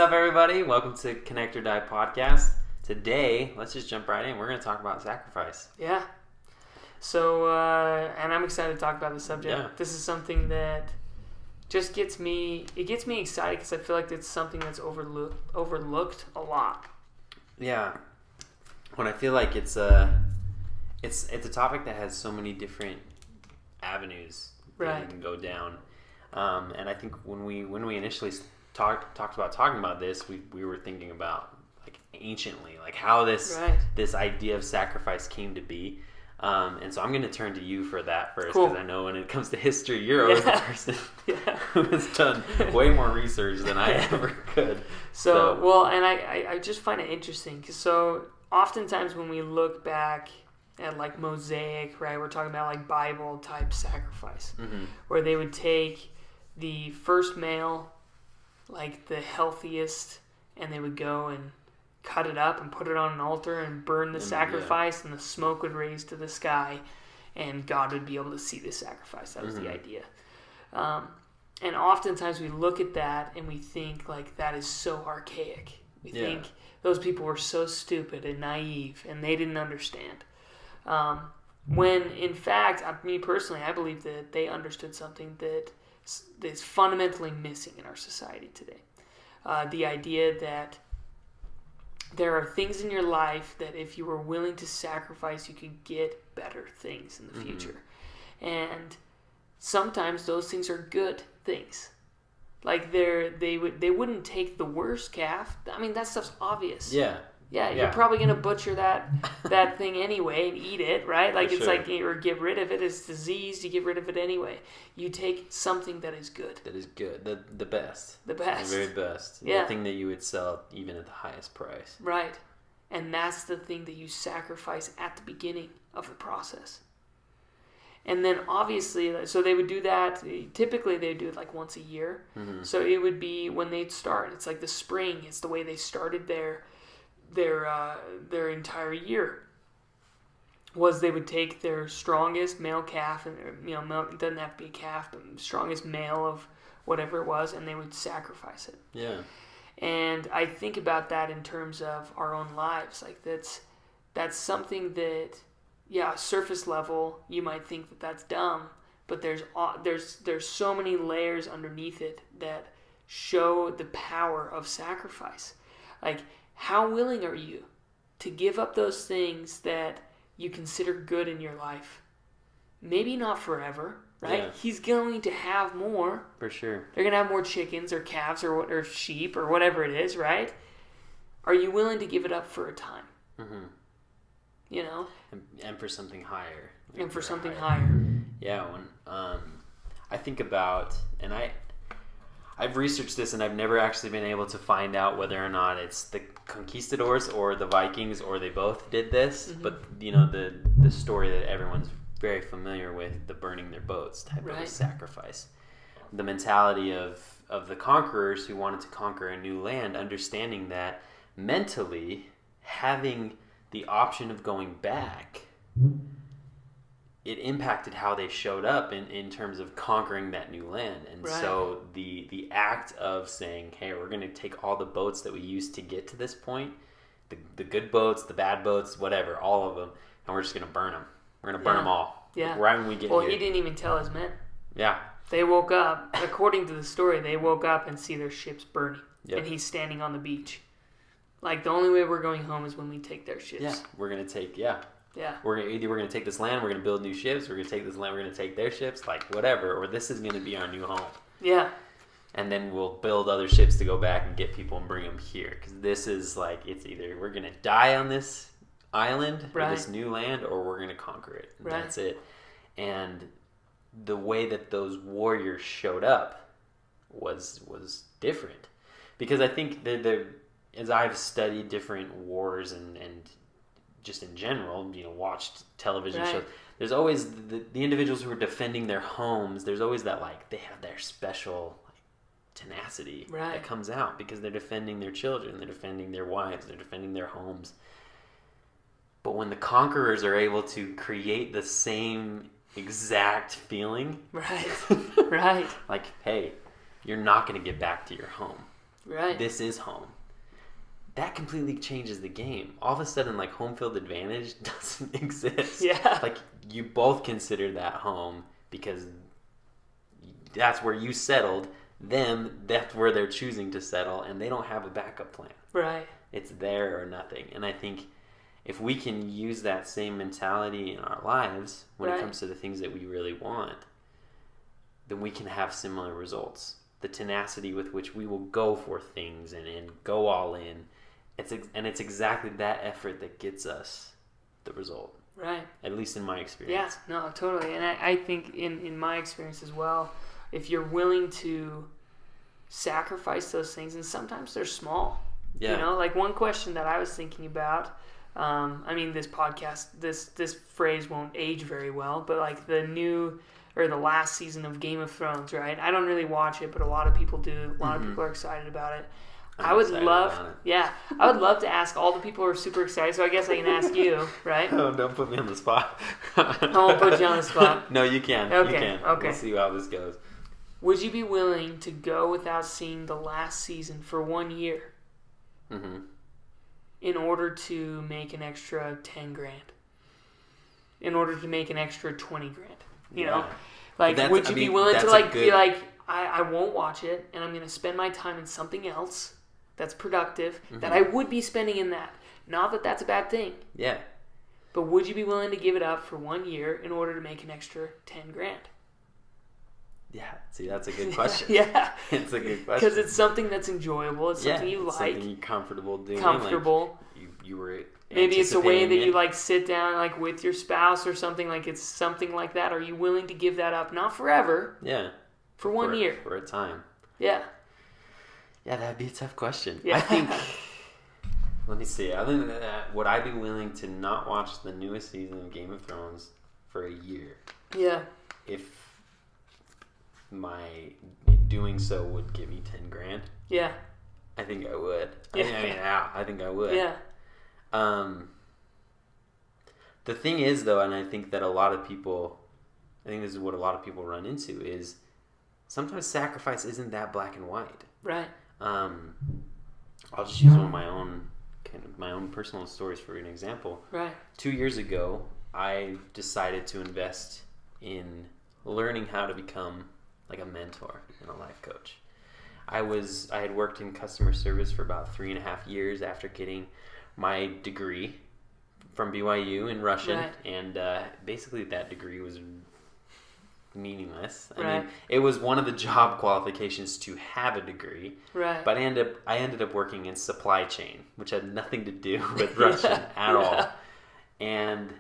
up, everybody? Welcome to Connect or Die podcast. Today, let's just jump right in. We're going to talk about sacrifice. Yeah. So, and I'm excited to talk about the subject. Yeah. This is something that just gets me excited because I feel like it's something that's overlooked a lot. Yeah. When I feel like it's a topic that has so many different avenues that you can go down. And I think when we initially talked about talking about this, we were thinking about like anciently, like how this idea of sacrifice came to be. And so I'm going to turn to you for that first, because I know when it comes to history, you're always the person who has done way more research than I ever could. Well, and I just find it interesting because so oftentimes when we look back at like Mosaic, right, we're talking about like Bible type sacrifice, where they would take the first male, like the healthiest, and they would go and cut it up and put it on an altar and burn the sacrifice, and the smoke would raise to the sky, and God would be able to see the sacrifice. That was the idea. And oftentimes we look at that and we think like that is so archaic. We think those people were so stupid and naive and they didn't understand. When in fact, me personally, I believe that they understood something that is fundamentally missing in our society today. The idea that there are things in your life that if you were willing to sacrifice, you could get better things in the future. And sometimes those things are good things. Like they wouldn't take the worst calf. I mean, that stuff's obvious. Yeah, you're probably going to butcher that thing anyway and eat it, right? Like like, or get rid of it. It's diseased, you get rid of it anyway. You take something that is good. That is good. The best. The best. The very best. Yeah. The thing that you would sell even at the highest price. Right. And that's the thing that you sacrifice at the beginning of the process. And then obviously, so they would do that. Typically, they would do it like once a year. So it would be when they'd start. It's like the spring. It's the way they started their entire year. Was they would take their strongest male calf, and it doesn't have to be a calf, but strongest male of whatever it was, and they would sacrifice it. Yeah. And I think about that in terms of our own lives. Like that's something that, surface level, you might think that that's dumb, but there's so many layers underneath it that show the power of sacrifice. Like, how willing are you to give up those things that you consider good in your life? Maybe not forever, right? Yeah. He's going to have more. For sure. They're going to have more chickens or calves or sheep or whatever it is, right? Are you willing to give it up for a time? You know? And for something higher. And for something higher. Yeah, when I think about, and I've researched this and I've never actually been able to find out whether or not it's the conquistadors or the Vikings or they both did this. But, the story that everyone's very familiar with, the burning their boats type of a sacrifice. The mentality of the conquerors who wanted to conquer a new land, understanding that mentally having the option of going back, it impacted how they showed up in terms of conquering that new land. And so the act of saying, hey, we're going to take all the boats that we used to get to this point, the good boats, the bad boats, whatever, all of them, and we're just going to burn them. We're going to burn them all. Yeah. Like right when we get here. Well, he didn't even tell his men. Yeah. They woke up, according to the story, they woke up and see their ships burning. Yep. And he's standing on the beach. Like, the only way we're going home is when we take their ships. Yeah, we're going to take, Yeah. We're going to take this land, we're going to build new ships, we're going to take this land, we're going to take their ships, like whatever, or this is going to be our new home. Yeah. And then we'll build other ships to go back and get people and bring them here. Because this is like, it's either we're going to die on this island or this new land, or we're going to conquer it. And that's it. And the way that those warriors showed up was different. Because I think as I've studied different wars and just in general, watched television shows, there's always the individuals who are defending their homes. There's always that, like, they have their special tenacity that comes out because they're defending their children, they're defending their wives, they're defending their homes. But when the conquerors are able to create the same exact feeling, right, like, hey, you're not going to get back to your home. Right. This is home. That completely changes the game. All of a sudden, like, home field advantage doesn't exist. Yeah. Like, you both consider that home because that's where you settled. Them, that's where they're choosing to settle, and they don't have a backup plan. Right. It's there or nothing. And I think if we can use that same mentality in our lives when it comes to the things that we really want, then we can have similar results. The tenacity with which we will go for things and go all in. It's exactly that effort that gets us the result. Right. At least in my experience. Yeah, no, totally. And I think in my experience as well, if you're willing to sacrifice those things, and sometimes they're small. Yeah. You know, like one question that I was thinking about, this podcast, this phrase won't age very well, but like the last season of Game of Thrones, right? I don't really watch it, but a lot of people do. A lot of people are excited about it. I would love to ask all the people who are super excited, so I guess I can ask you, right? Oh, don't put me on the spot. I won't put you on the spot. No, you can. Okay, You can. okay. We'll see how this goes. Would you be willing to go without seeing the last season for 1 year in order to make an extra 10 grand? In order to make an extra 20 grand? You know? Like, would you be willing to be like, I won't watch it, and I'm going to spend my time in something else that's productive, that I would be spending in that. Not that that's a bad thing. Yeah. But would you be willing to give it up for 1 year in order to make an extra 10 grand? Yeah. See, that's a good question. Yeah. It's a good question. Because it's something that's enjoyable. It's something you like. Something you're comfortable doing. Comfortable. Like you were maybe it's a way that you like sit down like with your spouse or something, like it's something like that. Are you willing to give that up? Not forever. Yeah. For 1 year. For a time. Yeah. Yeah, that'd be a tough question. Yeah. I think, let me see. Other than that, would I be willing to not watch the newest season of Game of Thrones for a year? Yeah. If my doing so would give me 10 grand? Yeah. I think I would. Yeah. I think I would. Yeah. The thing is, though, and I think that this is what a lot of people run into, is sometimes sacrifice isn't that black and white. Right. I'll just use one of my own personal stories for an example. Right. 2 years ago, I decided to invest in learning how to become like a mentor and a life coach. I had worked in customer service for about 3.5 years after getting my degree from BYU in Russian, right. and basically that degree was meaningless. Right. I mean, it was one of the job qualifications to have a degree, right. but I ended up working in supply chain, which had nothing to do with Russian at all, and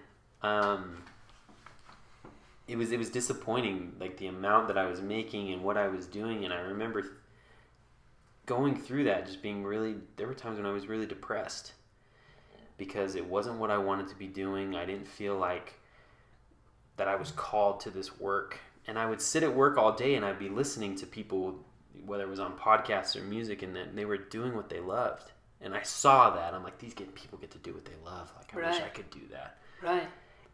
it was disappointing, like the amount that I was making and what I was doing, and I remember going through that, just being there were times when I was really depressed because it wasn't what I wanted to be doing. I didn't feel like that I was called to this work. And I would sit at work all day and I'd be listening to people, whether it was on podcasts or music, and that they were doing what they loved. And I saw that. I'm like, people get to do what they love. Like, I wish I could do that. Right.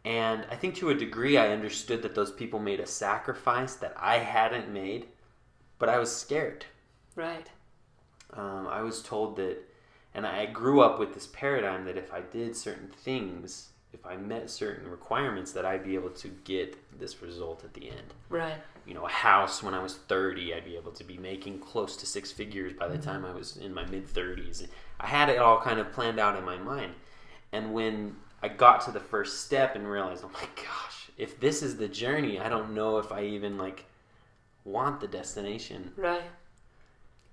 And I think to a degree I understood that those people made a sacrifice that I hadn't made, but I was scared. Right. I was told that, and I grew up with this paradigm that if I did certain things, if I met certain requirements, that I'd be able to get this result at the end. Right. You know, a house when I was 30, I'd be able to be making close to 6 figures by the time I was in my mid-30s. I had it all kind of planned out in my mind. And when I got to the first step and realized, oh my gosh, if this is the journey, I don't know if I even want the destination. Right.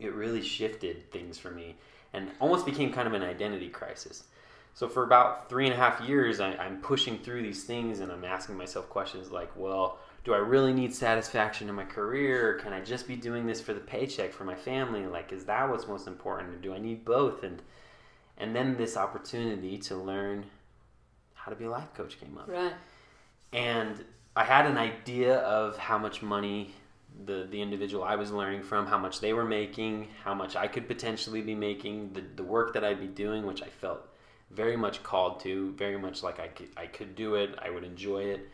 It really shifted things for me and almost became kind of an identity crisis. So for about 3.5 years, I'm pushing through these things and I'm asking myself questions like, well, do I really need satisfaction in my career? Or can I just be doing this for the paycheck for my family? Like, is that what's most important? Or do I need both? And then this opportunity to learn how to be a life coach came up. Right. And I had an idea of how much money the individual I was learning from, how much they were making, how much I could potentially be making, the work that I'd be doing, which I felt very much called to, very much like I could do it, I would enjoy it.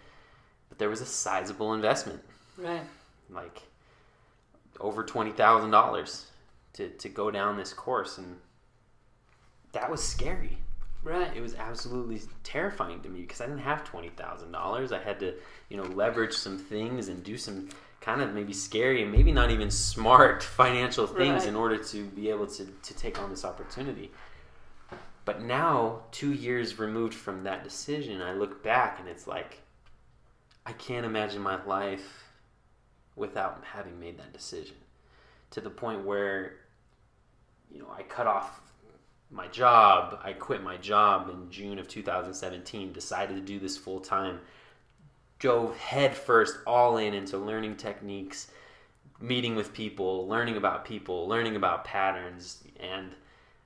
But there was a sizable investment. Right. Like over $20,000 to go down this course, and that was scary. Right. It was absolutely terrifying to me because I didn't have $20,000. I had to, leverage some things and do some kind of maybe scary and maybe not even smart financial things in order to be able to take on this opportunity. But now, 2 years removed from that decision, I look back and it's like, I can't imagine my life without having made that decision. To the point where, I cut off my job. I quit my job in June of 2017, decided to do this full time, drove head first all in into learning techniques, meeting with people, learning about patterns, and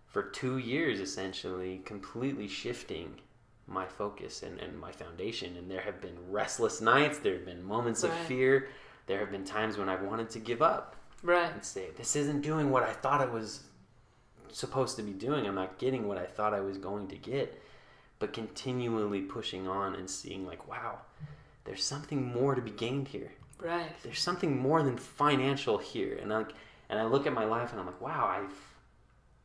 for 2 years essentially completely shifting my focus and my foundation. And there have been restless nights, there have been moments of fear, there have been times when I've wanted to give up and say, this isn't doing what I thought it was supposed to be doing. I'm not getting what I thought I was going to get. But continually pushing on and seeing like, wow, there's something more to be gained here. Right. There's something more than financial here. And I look at my life and I'm like, wow,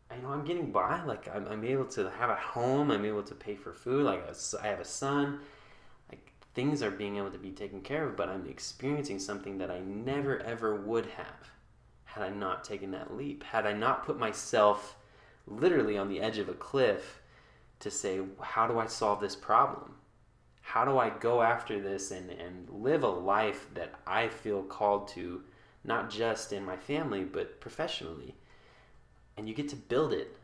I'm getting by. Like I'm able to have a home. I'm able to pay for food. Like I have a son. Like things are being able to be taken care of. But I'm experiencing something that I never ever would have had I not taken that leap. Had I not put myself literally on the edge of a cliff to say, how do I solve this problem? How do I go after this and live a life that I feel called to, not just in my family, but professionally? And you get to build it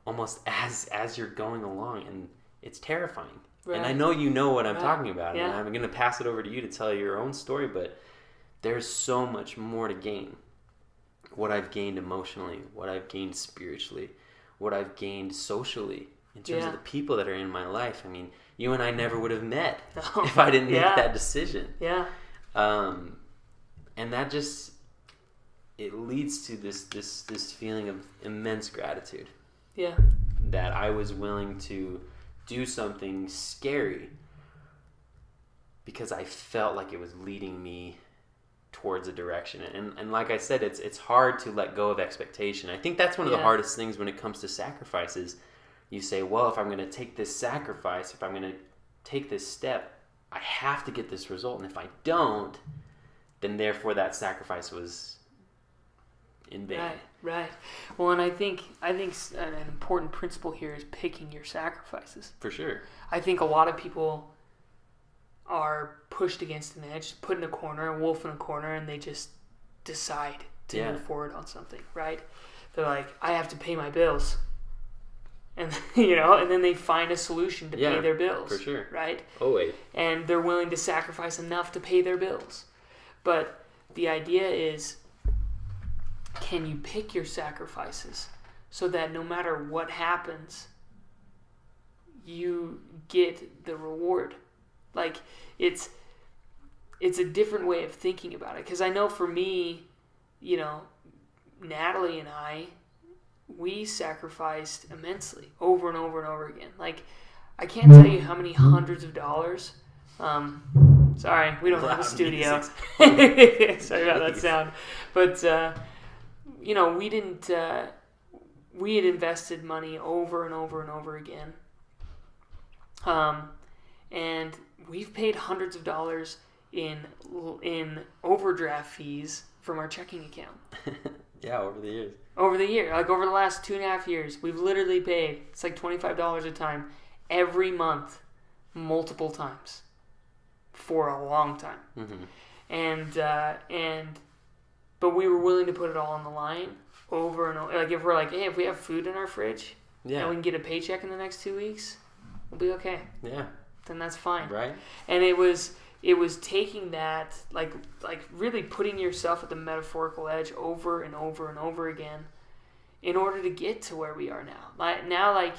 almost as you're going along, and it's terrifying. Right. And I know you know what I'm talking about, and I'm going to pass it over to you to tell your own story, but there's so much more to gain. What I've gained emotionally, what I've gained spiritually, what I've gained socially, in terms of the people that are in my life. I mean, you and I never would have met if I didn't make that decision. Yeah. And that just, it leads to this feeling of immense gratitude. Yeah. That I was willing to do something scary because I felt like it was leading me towards a direction. And like I said, it's hard to let go of expectation. I think that's one of the hardest things when it comes to sacrifices. You say, well, if I'm going to take this sacrifice, if I'm going to take this step, I have to get this result. And if I don't, then therefore that sacrifice was in vain. Right. Well, and I think an important principle here is picking your sacrifices. For sure. I think a lot of people are pushed against an edge, put in a corner, a wolf in a corner, and they just decide to move forward on something, right? They're like, I have to pay my bills. And, and then they find a solution to pay their bills. For sure. Right? Oh, wait. And they're willing to sacrifice enough to pay their bills. But the idea is, can you pick your sacrifices so that no matter what happens, you get the reward? Like, it's a different way of thinking about it. Because I know for me, Natalie and I, we sacrificed immensely over and over and over again. Like, I can't tell you how many hundreds of dollars. Sorry, we don't have a studio. Sorry about that sound. But, we didn't, we had invested money over and over and over again. And we've paid hundreds of dollars in overdraft fees from our checking account. Yeah, over the years. Over the year, like over the last 2.5 years, we've literally paid, it's like $25 a time, every month, multiple times, for a long time. Mm-hmm. But we were willing to put it all on the line over and over. Like if we're like, hey, if we have food in our fridge, and we can get a paycheck in the next 2 weeks, we'll be okay. Yeah. Then that's fine. Right. And it was taking that, like really putting yourself at the metaphorical edge over and over and over again in order to get to where we are now. Now,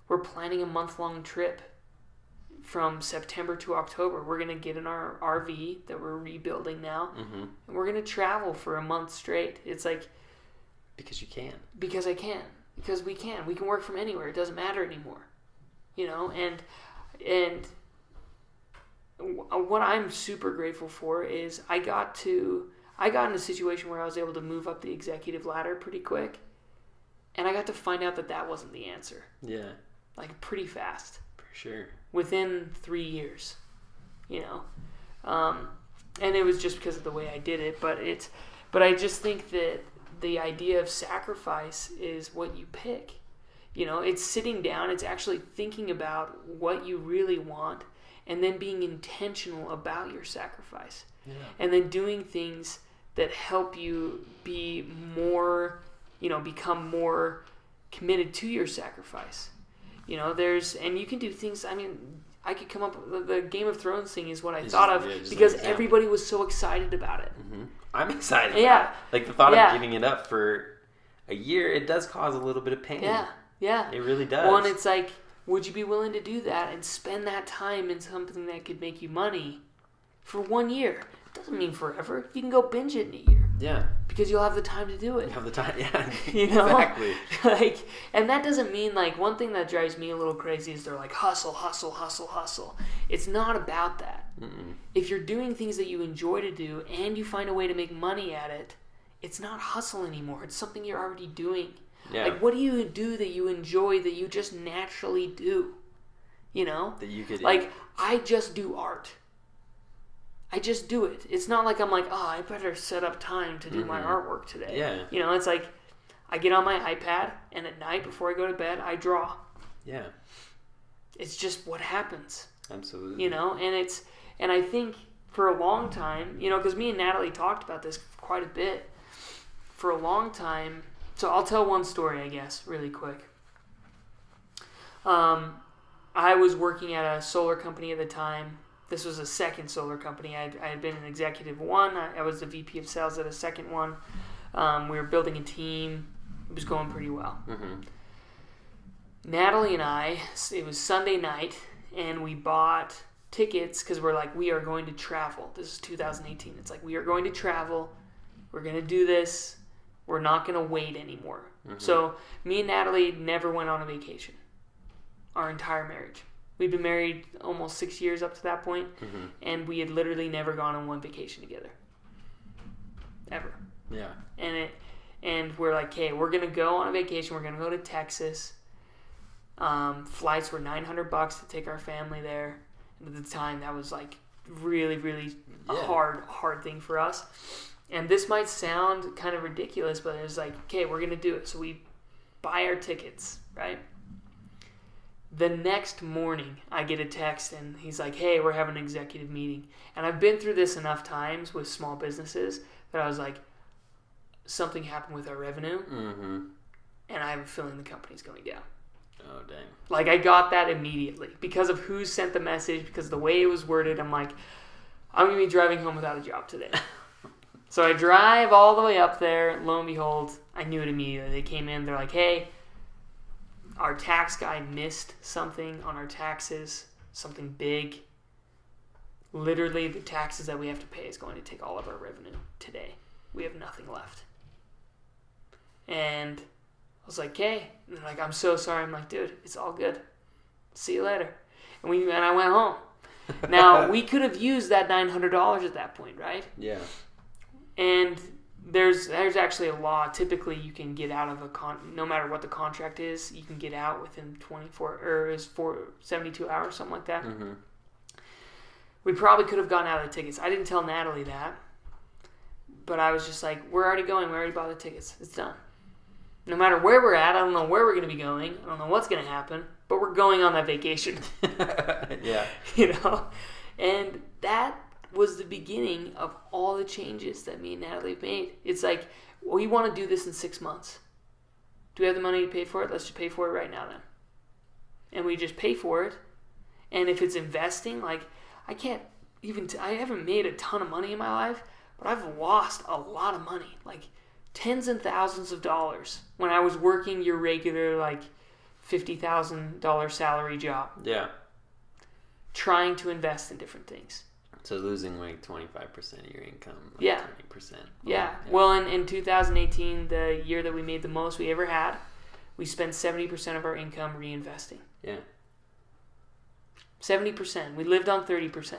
we're planning a month-long trip from September to October. We're going to get in our RV that we're rebuilding now, mm-hmm. and we're going to travel for a month straight. It's like... Because you can. Because I can. Because we can. We can work from anywhere. It doesn't matter anymore. And what I'm super grateful for is I got to I got in a situation where I was able to move up the executive ladder pretty quick. And I got to find out that that wasn't the answer. Yeah. Like, pretty fast. For sure. Within 3 years, you know. And it was just because of the way I did it. But I just think that the idea of sacrifice is what you pick. You know, it's sitting down. It's actually thinking about what you really want and then being intentional about your sacrifice. Yeah. And then doing things that help you be more, you know, become more committed to your sacrifice. You know, and you can do things, I mean, I could come up with the Game of Thrones thing is what I thought of because everybody was so excited about it. Mm-hmm. I'm excited. Yeah. Like the thought of giving it up for a year, it does cause a little bit of pain. Yeah. Yeah. It really does. Well, and it's like, would you be willing to do that and spend that time in something that could make you money for 1 year? It doesn't mean forever. You can go binge it in a year. Yeah. Because you'll have the time to do it. You have the time, yeah. You know? Exactly. Like, and that doesn't mean, like, one thing that drives me a little crazy is they're like, hustle, hustle, hustle, hustle. It's not about that. Mm-mm. If you're doing things that you enjoy to do and you find a way to make money at it, it's not hustle anymore. It's something you're already doing. Yeah. Like, what do you do that you enjoy that you just naturally do? You know? That you could... Like, I just do art. I just do it. It's not like I'm like, oh, I better set up time to do my artwork today. Yeah. You know, it's like I get on my iPad and at night before I go to bed, I draw. Yeah. It's just what happens. Absolutely. You know, and I think for a long time, you know, because me and Natalie talked about this quite a bit. For a long time, so I'll tell one story, I guess, really quick. I was working at a solar company at the time. This was a second solar company. I had been an executive one. I was the VP of sales at a second one. We were building a team. It was going pretty well. Mm-hmm. Natalie and I, it was Sunday night, and we bought tickets because we're like, we are going to travel. This is 2018. It's like, we are going to travel. We're going to do this. We're not going to wait anymore. Mm-hmm. So me and Natalie never went on a vacation our entire marriage. We'd been married almost 6 years up to that point, and we had literally never gone on one vacation together. Ever. Yeah. And we're like, okay, we're going to go on a vacation. We're going to go to Texas. Flights were $900 to take our family there. And at the time, that was like really, really a hard thing for us. And this might sound kind of ridiculous, but it was like, okay, we're going to do it. So we buy our tickets, right? The next morning, I get a text, and he's like, hey, we're having an executive meeting. And I've been through this enough times with small businesses that I was like, something happened with our revenue, and I have a feeling the company's going down. Oh, dang. Like, I got that immediately. Because of who sent the message, because of the way it was worded, I'm like, I'm going to be driving home without a job today. So I drive all the way up there. Lo and behold, I knew it immediately. They came in. They're like, hey, our tax guy missed something on our taxes, something big. Literally, the taxes that we have to pay is going to take all of our revenue today. We have nothing left. And I was like, okay. And they're like, I'm so sorry. I'm like, dude, it's all good. See you later. And I went home. Now, we could have used that $900 at that point, right? Yeah. And there's actually a law. Typically, you can get out of no matter what the contract is, you can get out within 72 hours, something like that. Mm-hmm. We probably could have gotten out of the tickets. I didn't tell Natalie that, but I was just like, we're already going. We already bought the tickets. It's done. No matter where we're at, I don't know where we're going to be going. I don't know what's going to happen, but we're going on that vacation. Yeah. You know? And that was the beginning of all the changes that me and Natalie have made. It's like, we want to do this in 6 months. Do we have the money to pay for it? Let's just pay for it right now then. And we just pay for it. And if it's investing, like, I haven't made a ton of money in my life, but I've lost a lot of money, like tens and thousands of dollars when I was working your regular, like, $50,000 salary job. Yeah. Trying to invest in different things. So losing like 25% of your income. Like yeah. 20%. Yeah. Well, in 2018, the year that we made the most we ever had, we spent 70% of our income reinvesting. Yeah. 70%. We lived on 30%.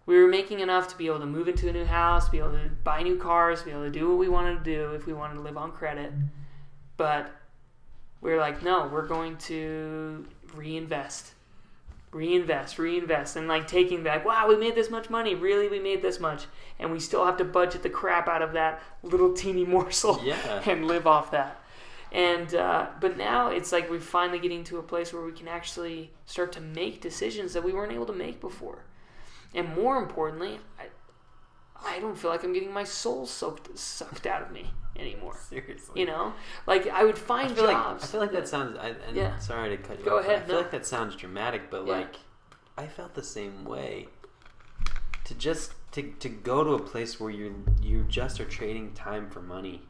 We were making enough to be able to move into a new house, to be able to buy new cars, to be able to do what we wanted to do if we wanted to live on credit. But we were like, no, we're going to reinvest. And like taking back, wow, we made this much money. Really, we made this much. And we still have to budget the crap out of that little teeny morsel and live off that. And but now it's like we're finally getting to a place where we can actually start to make decisions that we weren't able to make before. And more importantly, I don't feel like I'm getting my soul sucked out of me anymore. Seriously. You know? Like, I would find jobs. I feel like that sounds... Sorry to cut you off. Go ahead. I feel like that sounds dramatic, but like, I felt the same way. To just... To go to a place where you just are trading time for money.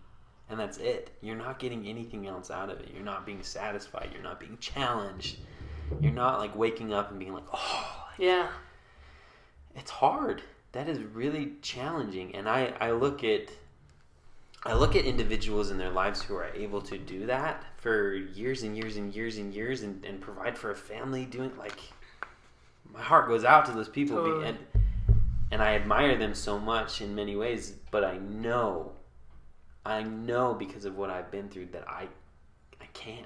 And that's it. You're not getting anything else out of it. You're not being satisfied. You're not being challenged. You're not like waking up and being like, oh... Yeah. It's hard. That is really challenging. And I look at individuals in their lives who are able to do that for years and years and years and years and provide for a family doing, like, my heart goes out to those people. Totally. And I admire them so much in many ways, but I know because of what I've been through that I can't.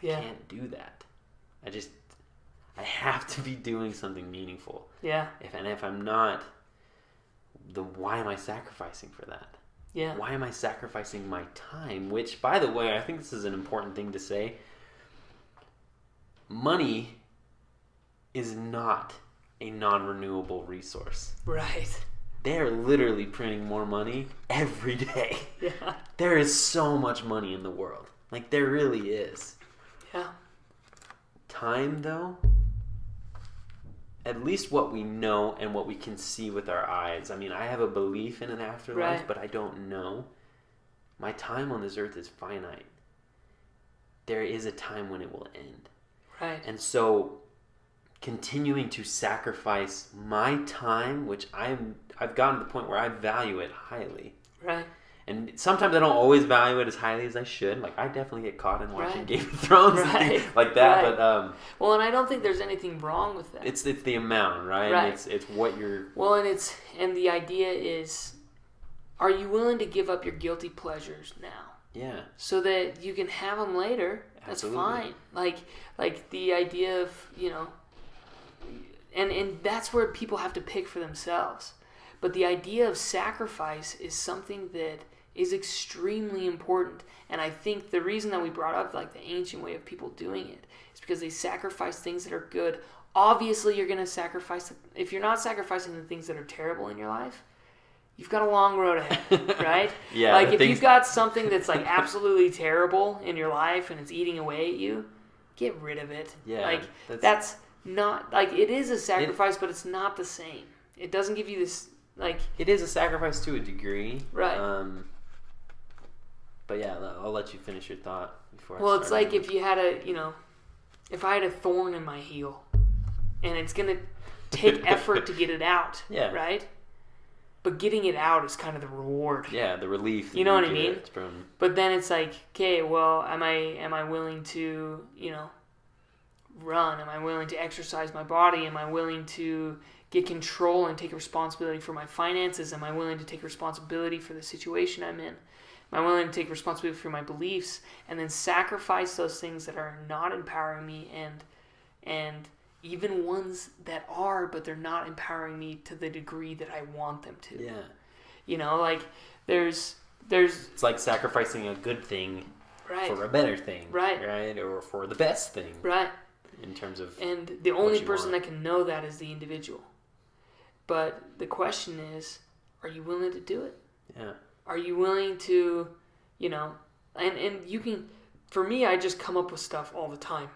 Yeah. I can't do that. I have to be doing something meaningful. Yeah. If I'm not, why am I sacrificing for that? Yeah. Why am I sacrificing my time? Which, by the way, I think this is an important thing to say. Money is not a non-renewable resource. Right. They're literally printing more money every day. Yeah. There is so much money in the world. Like, there really is. Yeah. Time, though, at least what we know and what we can see with our eyes. I mean, I have a belief in an afterlife, Right. but I don't know. My time on this earth is finite. There is a time when it will end. Right. And so continuing to sacrifice my time, which I've gotten to the point where I value it highly. Right. And sometimes I don't always value it as highly as I should. Like, I definitely get caught in watching Right. Game of Thrones and Right. things like that. Right. But well, and I don't think there's anything wrong with that. it's the amount, right? Right. It's what you're... Well, and the idea is, are you willing to give up your guilty pleasures now? Yeah. So that you can have them later. That's Absolutely. fine. Like the idea of, you know, and that's where people have to pick for themselves. But the idea of sacrifice is something that is extremely important. And I think the reason that we brought up like the ancient way of people doing it is because they sacrifice things that are good. Obviously, you're going to sacrifice... If you're not sacrificing the things that are terrible in your life, you've got a long road ahead, right? Yeah. Like, if you've got something that's, like, absolutely terrible in your life and it's eating away at you, get rid of it. Yeah. Like, that's not... Like, it is a sacrifice, but it's not the same. It doesn't give you this, like... It is a sacrifice to a degree. Right. But yeah, I'll let you finish your thought before Well, I it's start. like if you had a, you know... If I had a thorn in my heel, and it's going to take effort to get it out, Yeah. right? But getting it out is kind of the reward. Yeah, the relief. that You know what I get mean? From... But then it's like, okay, well, am I willing to, you know, run? Am I willing to exercise my body? Am I willing to get control and take responsibility for my finances? Am I willing to take responsibility for the situation I'm in? Am I willing to take responsibility for my beliefs and then sacrifice those things that are not empowering me and even ones that are, but they're not empowering me to the degree that I want them to. Yeah. You know, like there's It's like sacrificing a good thing right. for a better thing. Right. Right? Or for the best thing. Right. In terms of... And the only you person want. that can know that is the individual. But the question is, are you willing to do it? Yeah. Are you willing to, you know, and you can, for me, I just come up with stuff all the time.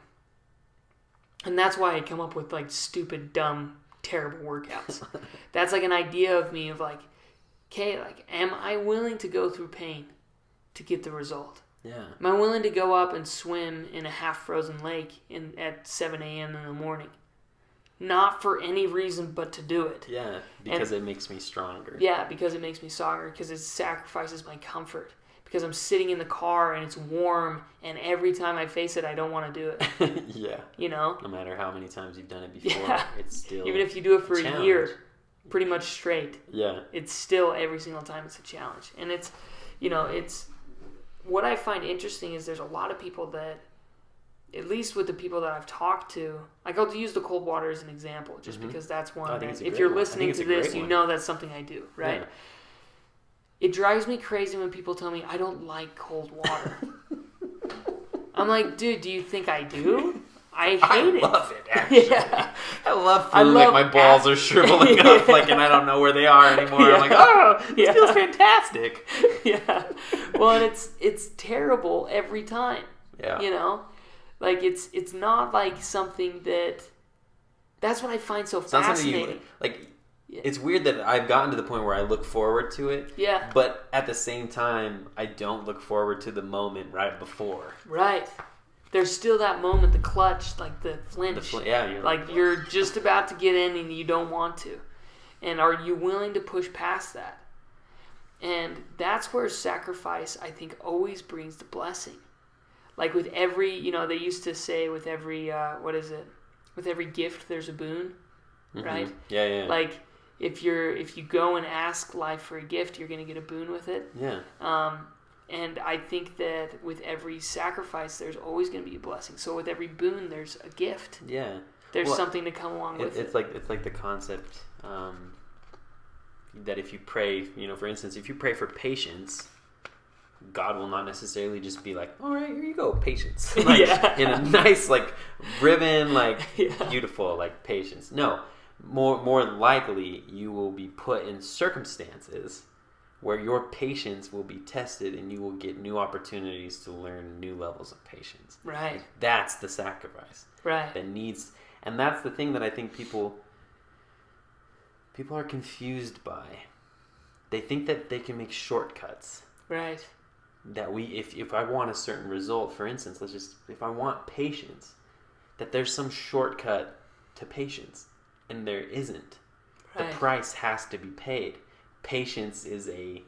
And that's why I come up with like stupid, dumb, terrible workouts. That's like an idea of me of like, okay, like, am I willing to go through pain to get the result? Yeah. Am I willing to go up and swim in a half-frozen lake at 7 a.m. in the morning? Not for any reason but to do it. Yeah, because it makes me stronger. Yeah, because it makes me stronger, because it sacrifices my comfort. Because I'm sitting in the car and it's warm, and every time I face it, I don't want to do it. Yeah. You know? No matter how many times you've done it before, Yeah. it's still... Even if you do it for a year, pretty much straight. Yeah. It's still every single time it's a challenge. And it's, it's what I find interesting is there's a lot of people that, at least with the people that I've talked to, like I'll use the cold water as an example, just because that's one that, if you're listening to this, you know that's something I do, right? Yeah. It drives me crazy when people tell me I don't like cold water. I'm like, dude, do you think I do? I hate it. I love it, actually. Yeah. I love food, like my balls are shriveling up, like, and I don't know where they are anymore. Yeah. I'm like, oh, it feels fantastic. Yeah. Well, and it's terrible every time. Yeah. Like, it's not like something that's what I find so fascinating. It's weird that I've gotten to the point where I look forward to it. Yeah. But at the same time, I don't look forward to the moment right before. Right. There's still that moment, the clutch, like the flinch. You're just about to get in and you don't want to. And are you willing to push past that? And that's where sacrifice, I think, always brings the blessing. Like with every, they used to say with every, with every gift there's a boon, right? Yeah. Like if you go and ask life for a gift, you're going to get a boon with it. Yeah. And I think that with every sacrifice, there's always going to be a blessing. So with every boon, there's a gift. Yeah. There's something to come along with it. It's like the concept that if you pray, for instance, if you pray for patience, God will not necessarily just be like, all right, here you go, patience. In a nice, ribbon, beautiful, patience. No, more likely you will be put in circumstances where your patience will be tested and you will get new opportunities to learn new levels of patience. Right. That's the sacrifice. Right. And that's the thing that I think people are confused by. They think that they can make shortcuts. Right. That if I want a certain result, for instance, if I want patience, that there's some shortcut to patience, and there isn't. Right. The price has to be paid. Patience is a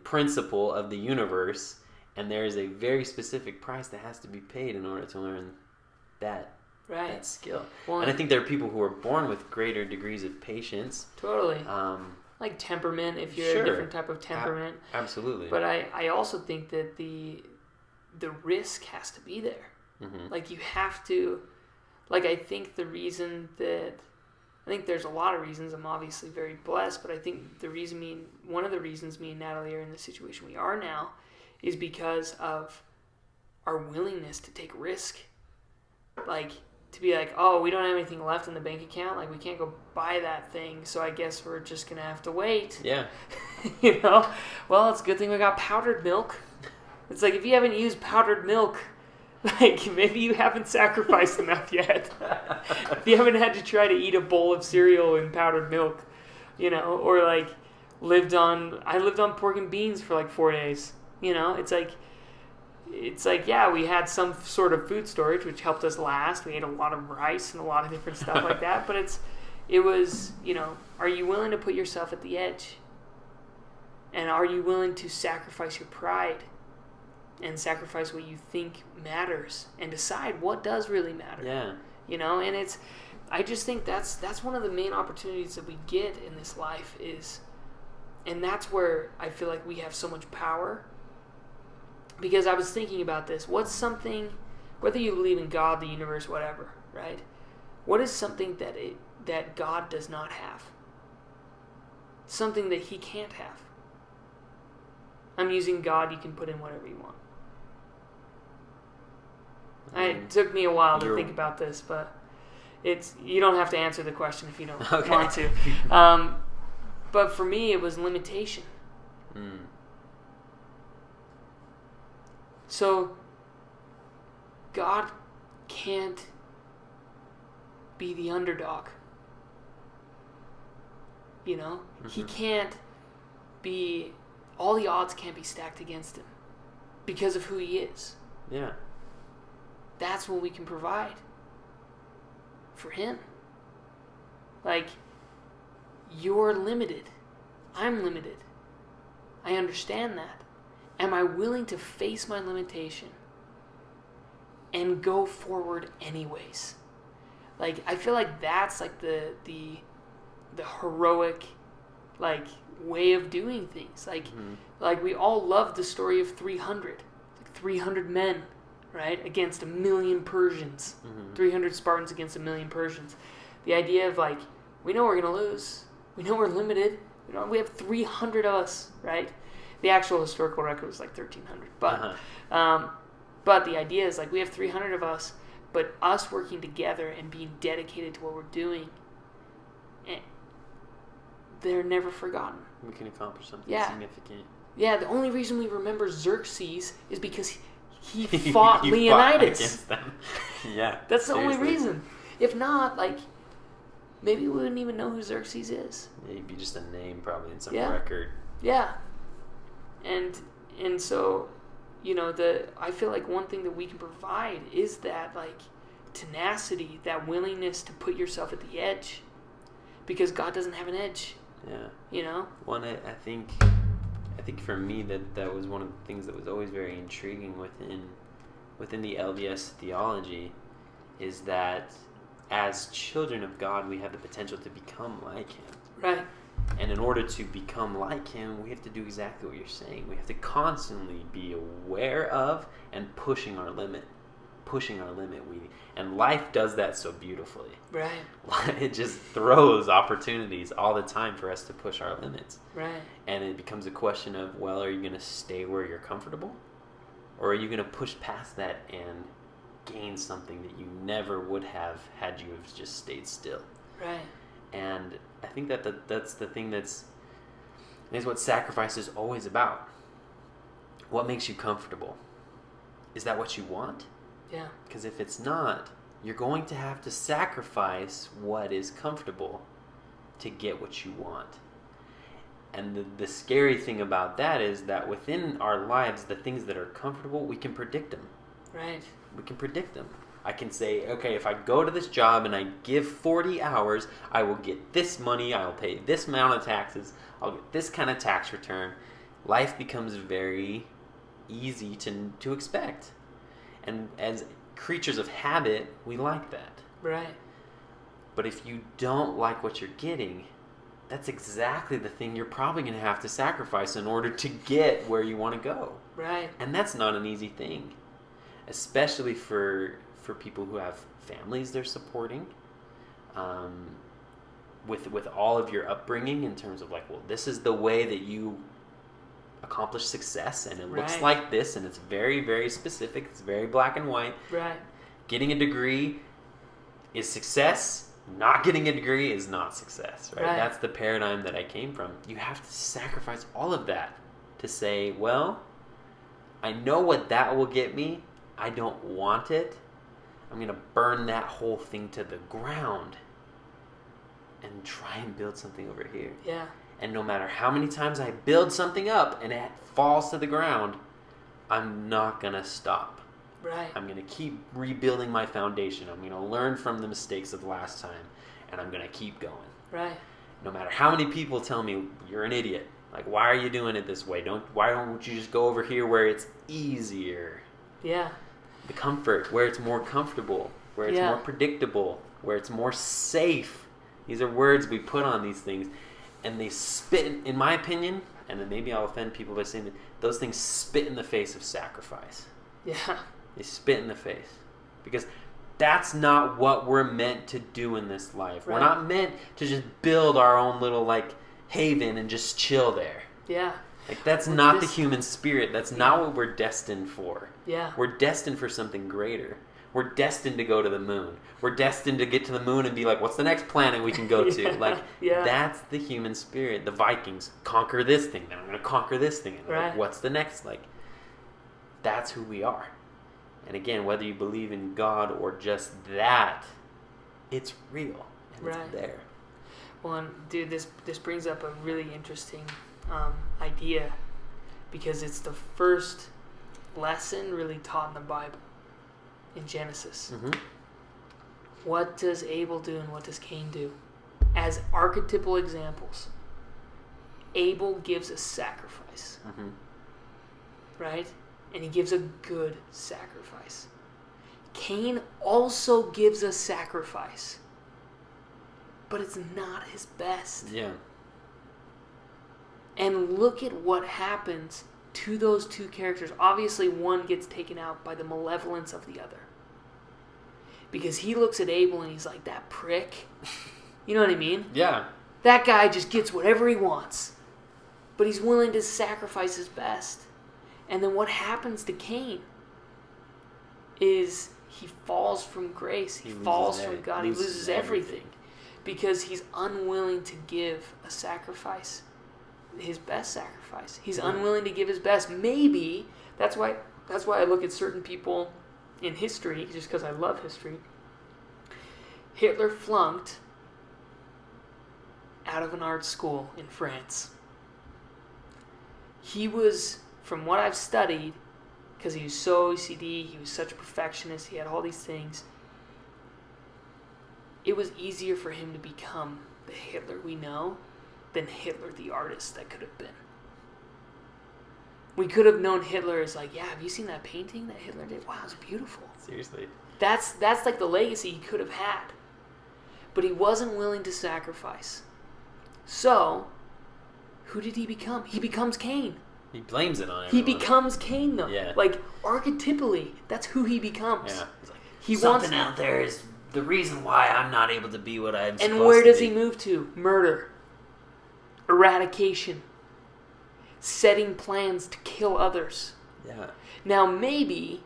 principle of the universe, and there is a very specific price that has to be paid in order to learn that skill. Well, and I think there are people who are born with greater degrees of patience. Totally. Like temperament, if you're a different type of temperament. Absolutely. But I also think that the risk has to be there. Mm-hmm. Like you have to, I think there's a lot of reasons. I'm obviously very blessed, but I think one of the reasons me and Natalie are in the situation we are now is because of our willingness to take risk. To be like, oh, we don't have anything left in the bank account. We can't go buy that thing, so I guess we're just going to have to wait. Yeah. Well, it's a good thing we got powdered milk. It's like if you haven't used powdered milk, maybe you haven't sacrificed enough yet. If you haven't had to try to eat a bowl of cereal in powdered milk, or I lived on pork and beans for 4 days. It's like, we had some sort of food storage, which helped us last. We ate a lot of rice and a lot of different stuff like that. But it was, are you willing to put yourself at the edge? And are you willing to sacrifice your pride and sacrifice what you think matters and decide what does really matter? Yeah. And I just think that's one of the main opportunities that we get in this life and that's where I feel like we have so much power. Because I was thinking about this. What's something, whether you believe in God, the universe, whatever, right? What is something that God does not have? Something that he can't have. I'm using God. You can put in whatever you want. It took me a while to think about this, but you don't have to answer the question if you don't want to. But for me, it was limitation. Mm. So, God can't be the underdog. Mm-hmm. He can't be, all the odds can't be stacked against him because of who he is. Yeah. That's what we can provide for him. You're limited. I'm limited. I understand that. Am I willing to face my limitation and go forward anyways? I feel like that's the the heroic, like, way of doing things. Like we all love the story of 300. 300 men, right, against 1 million Persians. 300 Spartans against 1 million Persians. The idea of, like, we know we're going to lose. We know we're limited. We have 300 of us, right? The actual historical record was like 1,300. But the idea is, like, we have 300 of us, but us working together and being dedicated to what we're doing, they're never forgotten. We can accomplish something significant. Yeah, the only reason we remember Xerxes is because he fought Leonidas. Against them. Yeah. That's the only reason. If not, like, maybe we wouldn't even know who Xerxes is. Yeah, he'd be just a name probably in some record. Yeah. And so, I feel like one thing that we can provide is that, like, tenacity, that willingness to put yourself at the edge, because God doesn't have an edge. Yeah. One, I think for me that was one of the things that was always very intriguing within the LDS theology, is that as children of God, we have the potential to become like Him. Right. And in order to become like Him, we have to do exactly what you're saying. We have to constantly be aware of and pushing our limit. And life does that so beautifully. Right. It just throws opportunities all the time for us to push our limits. Right. And it becomes a question of, well, are you going to stay where you're comfortable? Or are you going to push past that and gain something that you never would have had you have just stayed still? Right. And I think that's the thing is what sacrifice is always about. What makes you comfortable? Is that what you want? Yeah. Because if it's not, you're going to have to sacrifice what is comfortable to get what you want. And the scary thing about that is that within our lives, the things that are comfortable, we can predict them. Right. We can predict them. I can say, okay, if I go to this job and I give 40 hours, I will get this money, I'll pay this amount of taxes, I'll get this kind of tax return. Life becomes very easy to expect. And as creatures of habit, we like that. Right. But if you don't like what you're getting, that's exactly the thing you're probably going to have to sacrifice in order to get where you want to go. Right. And that's not an easy thing, especially for people who have families they're supporting, with all of your upbringing in terms of, like, well, this is the way that you accomplish success, and it looks like this, and it's very, very specific, it's very black and white. Right. Getting a degree is success, not getting a degree is not success, right? That's the paradigm that I came from. You have to sacrifice all of that to say, well, I know what that will get me, I don't want it, I'm going to burn that whole thing to the ground and try and build something over here. Yeah. And no matter how many times I build something up and it falls to the ground, I'm not going to stop. Right. I'm going to keep rebuilding my foundation. I'm going to learn from the mistakes of last time, and I'm going to keep going. Right. No matter how many people tell me, you're an idiot. Like, why are you doing it this way? Why don't you just go over here where it's easier? Yeah. The comfort, where it's more comfortable, where it's more predictable, where it's more safe. These are words we put on these things. And they spit, in my opinion, and then maybe I'll offend people by saying that those things spit in the face of sacrifice. Yeah. They spit in the face. Because that's not what we're meant to do in this life. Right. We're not meant to just build our own little, like, haven and just chill there. Yeah. Like, that's not the human spirit. That's not what we're destined for. Yeah. We're destined for something greater. We're destined to go to the moon. We're destined to get to the moon and be like, what's the next planet we can go to? Like, that's the human spirit. The Vikings conquer this thing, then I'm going to conquer this thing. And like, what's the next? Like, that's who we are. And again, whether you believe in God or just that, it's real. And it's there. Well, and dude, this brings up a really interesting idea, because it's the first lesson really taught in the Bible. In Genesis. Mm-hmm. What does Abel do and what does Cain do? As archetypal examples, Abel gives a sacrifice. Mm-hmm. Right? And he gives a good sacrifice. Cain also gives a sacrifice. but it's not his best. Yeah. And look at what happens to those two characters. Obviously, one gets taken out by the malevolence of the other. Because he looks at Abel and he's like, that prick. You know what I mean? Yeah. That guy just gets whatever he wants. But he's willing to sacrifice his best. And then what happens to Cain is he falls from grace. He falls from God. He loses everything. Because he's unwilling to give a sacrifice. His best sacrifice. He's unwilling to give his best. Maybe that's why I look at certain people in history, just because I love history. Hitler flunked out of an art school in France. He was, from what I've studied, because he was so OCD, he was such a perfectionist, he had all these things, it was easier for him to become the Hitler we know than Hitler the artist that could have been. We could have known Hitler as like, yeah, have you seen that painting that Hitler did? Wow, it's beautiful. Seriously. That's like the legacy he could have had. But he wasn't willing to sacrifice. So, who did he become? He becomes Cain. He blames it on everyone. He becomes Cain, though. Yeah. Like, archetypally, that's who he becomes. Yeah. He Something wants, out there is the reason why I'm not able to be what I'm supposed to be. and where does he move to? Murder. Eradication. Setting plans to kill others. Yeah. Now, maybe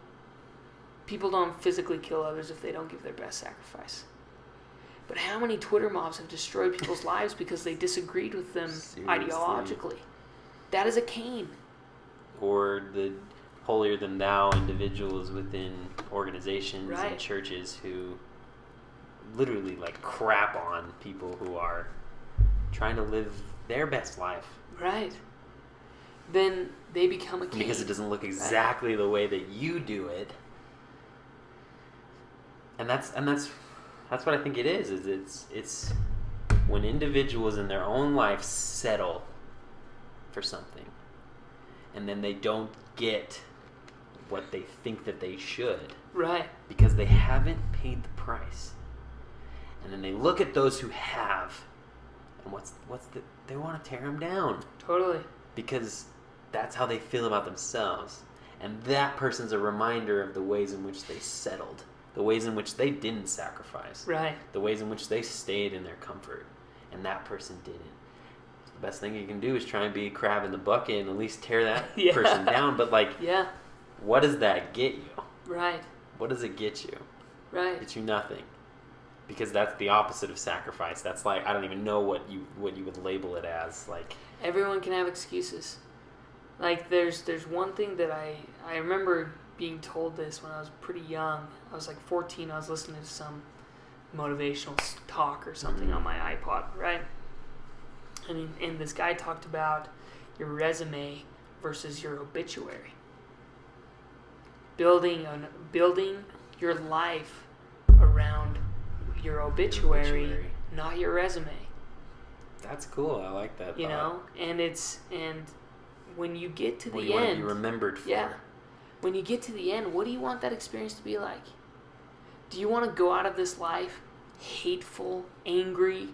people don't physically kill others if they don't give their best sacrifice. But how many Twitter mobs have destroyed people's lives because they disagreed with them ideologically? That is a Cain. Or the holier-than-thou individuals within organizations Right. and churches who literally like crap on people who are trying to live their best life. Right. Then they become a Cain. Because it doesn't look exactly the way that you do it. And that's what I think it is it's when individuals in their own life settle for something and then they don't get what they think that they should. Right. Because they haven't paid the price. And then they look at those who have, and they want to tear them down. Totally. Because that's how they feel about themselves. And that person's a reminder of the ways in which they settled, the ways in which they didn't sacrifice, Right. the ways in which they stayed in their comfort, and that person didn't. So the best thing you can do is try and be a crab in the bucket and at least tear that Yeah. person down. But like, Yeah. what does that get you? Right. What does it get you? Right. It gets you nothing. Because that's the opposite of sacrifice. That's like, I don't even know what you would label it as. Like, Everyone can have excuses. Like, there's one thing that I remember being told this when I was pretty young. I was like 14. I was listening to some motivational talk or something on my iPod, right? And this guy talked about your resume versus your obituary. Building your life around your obituary, not your resume. that's cool. I like that. You know, and when you get to what the you want to end, be remembered for. yeah. When you get to the end, what do you want that experience to be like? Do you want to go out of this life hateful, angry,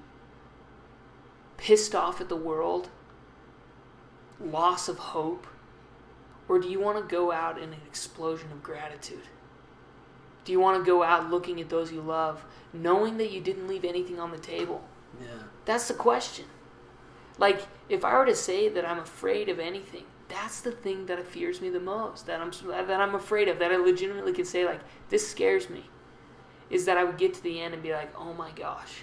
pissed off at the world, loss of hope? Or do you want to go out in an explosion of gratitude? Do you want to go out looking at those you love, knowing that you didn't leave anything on the table? Yeah. That's the question. Like, if I were to say that I'm afraid of anything, that's the thing that fears me the most, that I'm afraid of, that I legitimately can say, like, this scares me, is that I would get to the end and be like, oh my gosh,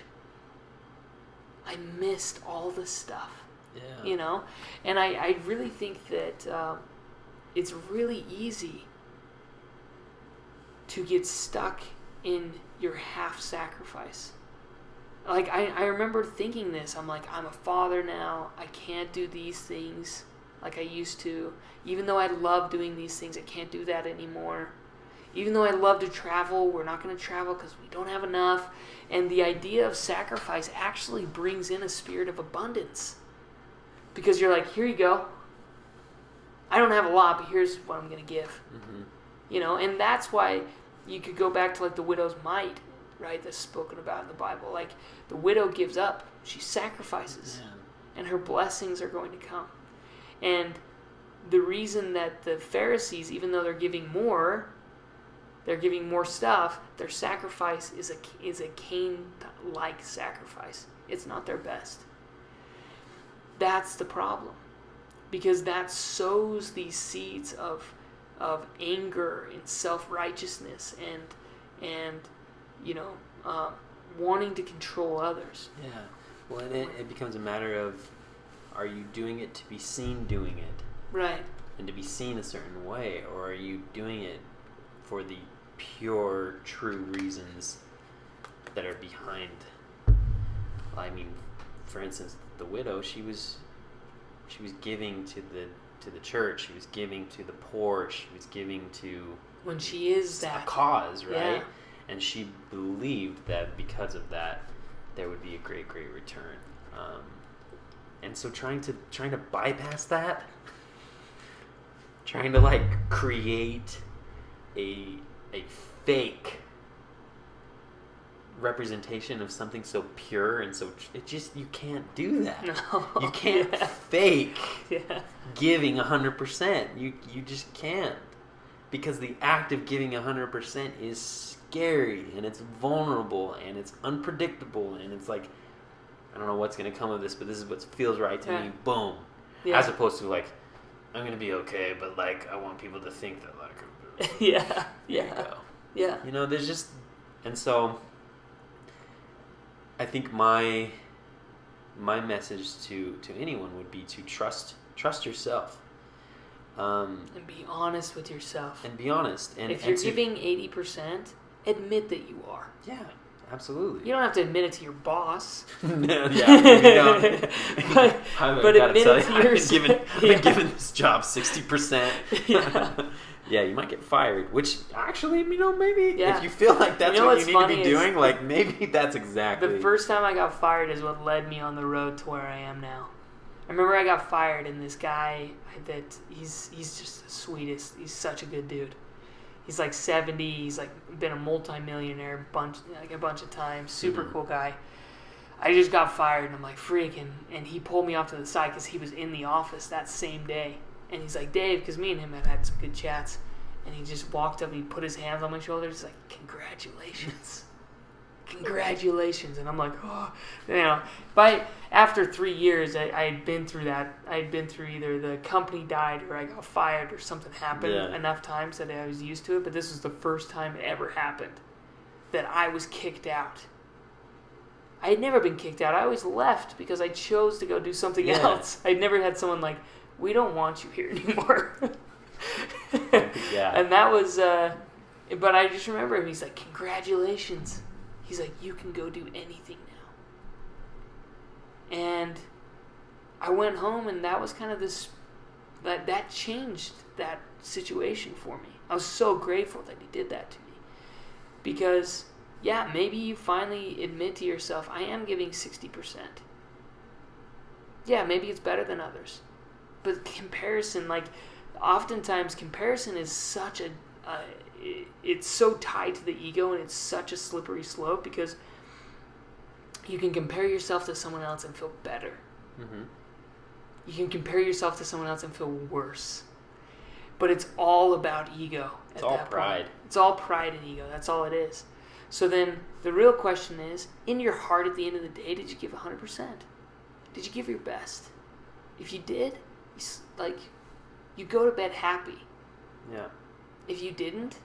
I missed all this stuff. Yeah. You know? And I really think that it's really easy to get stuck in your half sacrifice. Like, I remember thinking this. I'm like, I'm a father now. I can't do these things like I used to. Even though I love doing these things, I can't do that anymore. Even though I love to travel, we're not going to travel because we don't have enough. And the idea of sacrifice actually brings in a spirit of abundance. Because you're like, here you go. I don't have a lot, but here's what I'm going to give. Mm-hmm. You know, and that's why you could go back to like the widow's mite, right, that's spoken about in the Bible. Like, the widow gives up. She sacrifices. Yeah. And her blessings are going to come. And the reason that the Pharisees, even though they're giving more stuff, their sacrifice is a Cain-like sacrifice. It's not their best. That's the problem. Because that sows these seeds of anger and self-righteousness and wanting to control others. Yeah. Well, and it becomes a matter of, are you doing it to be seen doing it? Right. And to be seen a certain way, or are you doing it for the pure, true reasons that are behind? I mean, for instance, the widow, she was giving to the church, she was giving to the poor, she was giving to when she is a that cause, right? Yeah. And she believed that because of that, there would be a great, great return. And so trying to bypass that, trying to like create a fake representation of something so pure and so you can't do that. No. You can't Yeah. fake Yeah. giving 100%. You just can't, because the act of giving 100% is scary and it's vulnerable and it's unpredictable and it's like, I don't know what's going to come of this, but this is what feels right to me. Boom. Yeah. As opposed to like, I'm going to be okay, but like I want people to think that like Yeah. there Yeah. you go. Yeah. You know, there's just, and so I think my message to anyone would be to trust yourself, And be honest with yourself. and be honest. And if you're and giving 80%, admit that you are. yeah, absolutely. You don't have to admit it to your boss. No, yeah, maybe don't. but I've but gotta admit tell it you, to yourself. I've been given this job 60%. Yeah. Yeah, you might get fired, which actually, maybe Yeah. if you feel like that's You know what what's you need to funny be is doing, like maybe that's exactly. The first time I got fired is what led me on the road to where I am now. I remember I got fired, and this guy that he's just the sweetest. He's such a good dude. He's like 70. He's like been a multi-millionaire a bunch of times. Super cool guy. I just got fired, and I'm like, freaking. And he pulled me off to the side because he was in the office that same day. And he's like, Dave, because me and him had some good chats. And he just walked up, and he put his hands on my shoulders. He's like, congratulations. Congratulations. And I'm like, oh. After 3 years, I had been through that. I had been through either the company died or I got fired or something happened enough times that I was used to it. But this was the first time it ever happened that I was kicked out. I had never been kicked out. I always left because I chose to go do something else. I'd never had someone like, we don't want you here anymore. Yeah. And that was, but I just remember him. He's like, congratulations. He's like, you can go do anything now. And I went home, and that was kind of this, that changed that situation for me. I was so grateful that he did that to me. Because, yeah, maybe you finally admit to yourself, I am giving 60%. Yeah, maybe it's better than others. But comparison, like, oftentimes comparison is such a, it's so tied to the ego, and it's such a slippery slope because you can compare yourself to someone else and feel better. Mm-hmm. You can compare yourself to someone else and feel worse. But it's all about ego. It's all pride. Point. It's all pride and ego. That's all it is. So then the real question is, in your heart at the end of the day, did you give 100%? Did you give your best? If you did, you go to bed happy. Yeah. If you didn't,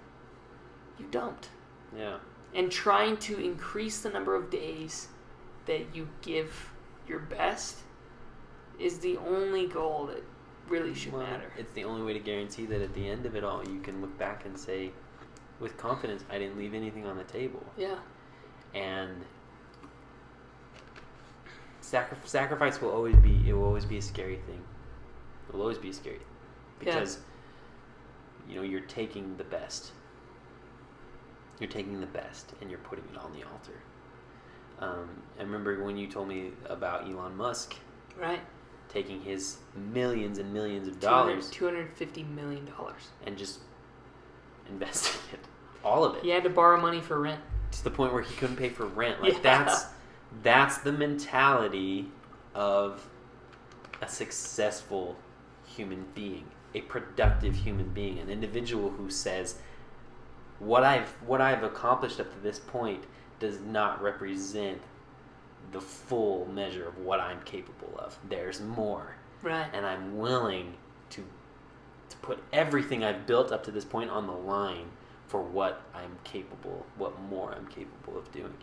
you don't. Yeah. And trying to increase the number of days that you give your best is the only goal that really should matter. It's the only way to guarantee that at the end of it all, you can look back and say, with confidence, I didn't leave anything on the table. Yeah. And sacrifice will always be a scary thing. It will always be a scary thing. Because, you're taking the best. You're taking the best and you're putting it on the altar. I remember when you told me about Elon Musk. Right. Taking his millions and millions of dollars. $250 million. And just investing it. All of it. He had to borrow money for rent. to the point where he couldn't pay for rent. Like that's the mentality of a successful human being, a productive human being, an individual who says, what I've accomplished up to this point does not represent the full measure of what I'm capable of. There's more. Right. And I'm willing to put everything I've built up to this point on the line for what more I'm capable of doing.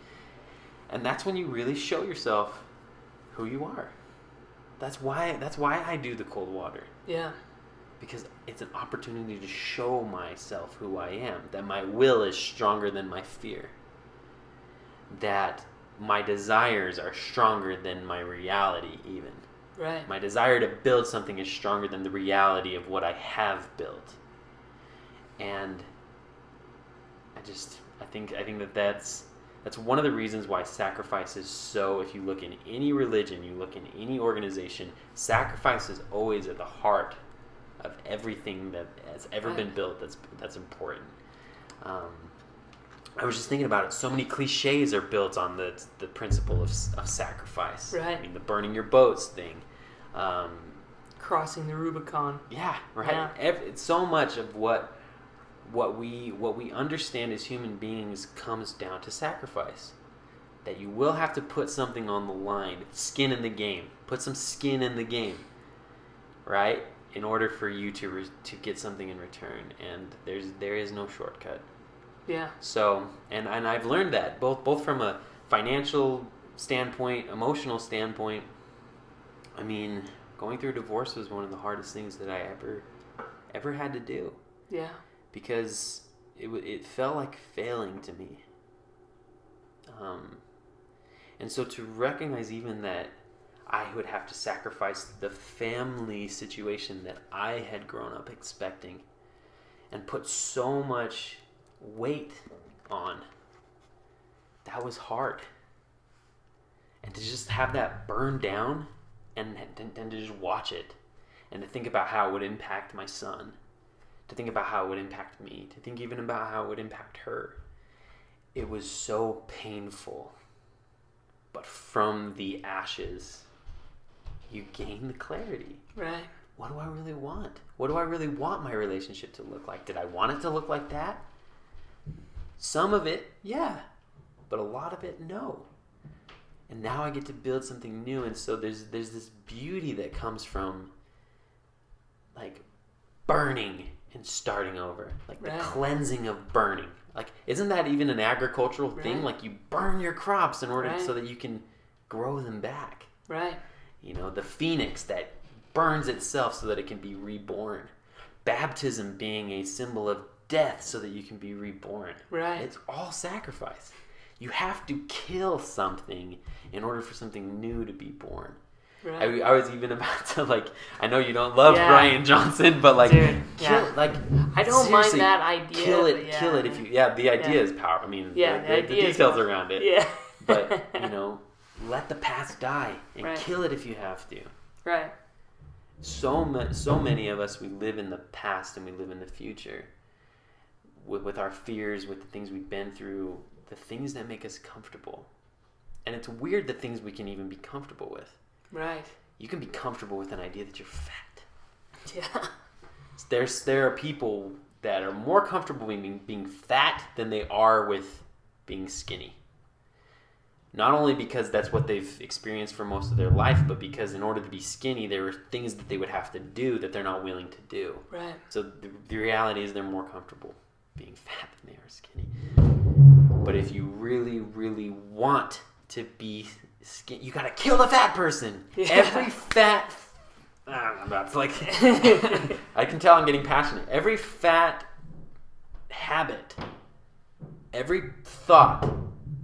And that's when you really show yourself who you are. That's why I do the cold water. Yeah. Because it's an opportunity to show myself who I am, that my will is stronger than my fear, that my desires are stronger than my reality even. Right. My desire to build something is stronger than the reality of what I have built. And I think that's one of the reasons why sacrifice is so, if you look in any religion, you look in any organization, sacrifice is always at the heart of everything that has ever been built that's important. I was just thinking about it. So many cliches are built on the principle of sacrifice. Right. I mean, the burning your boats thing. Crossing the Rubicon. Yeah, right. Yeah. So much of what we understand as human beings comes down to sacrifice. That you will have to put something on the line, skin in the game. Put some skin in the game, right? In order for you to get something in return, and there is no shortcut. Yeah. So, and I've learned that both from a financial standpoint, emotional standpoint. I mean, going through a divorce was one of the hardest things that I ever had to do. Yeah. Because it felt like failing to me. And so to recognize even that I would have to sacrifice the family situation that I had grown up expecting and put so much weight on, that was hard. And to just have that burn down and to just watch it and to think about how it would impact my son, to think about how it would impact me, to think even about how it would impact her. It was so painful. But from the ashes, you gain the clarity. Right. What do I really want? What do I really want my relationship to look like? Did I want it to look like that? Some of it, yeah. But a lot of it, no. And now I get to build something new. And so there's this beauty that comes from like burning and starting over. Like the cleansing of burning. Like, isn't that even an agricultural thing? Like, you burn your crops in order so that you can grow them back. Right. You know, the phoenix that burns itself so that it can be reborn. Baptism being a symbol of death so that you can be reborn. Right. It's all sacrifice. You have to kill something in order for something new to be born. Right. I was even about to, like, I know you don't love Brian Johnson, but like, dude, kill, like, I don't mind that idea. Kill it if you, the idea is power. I mean, the details around it. Yeah. But, you know, let the past die and kill it if you have to. Right. So many of us, we live in the past and we live in the future with our fears, with the things we've been through, the things that make us comfortable. And it's weird the things we can even be comfortable with. Right. You can be comfortable with an idea that you're fat. Yeah. There are people that are more comfortable being fat than they are with being skinny. Not only because that's what they've experienced for most of their life, but because in order to be skinny, there are things that they would have to do that they're not willing to do. Right. So the reality is they're more comfortable being fat than they are skinny. But if you really, really want to be skinny, you gotta kill the fat person. Yeah. Every fat... I'm about to, like... I can tell I'm getting passionate. Every fat habit, every thought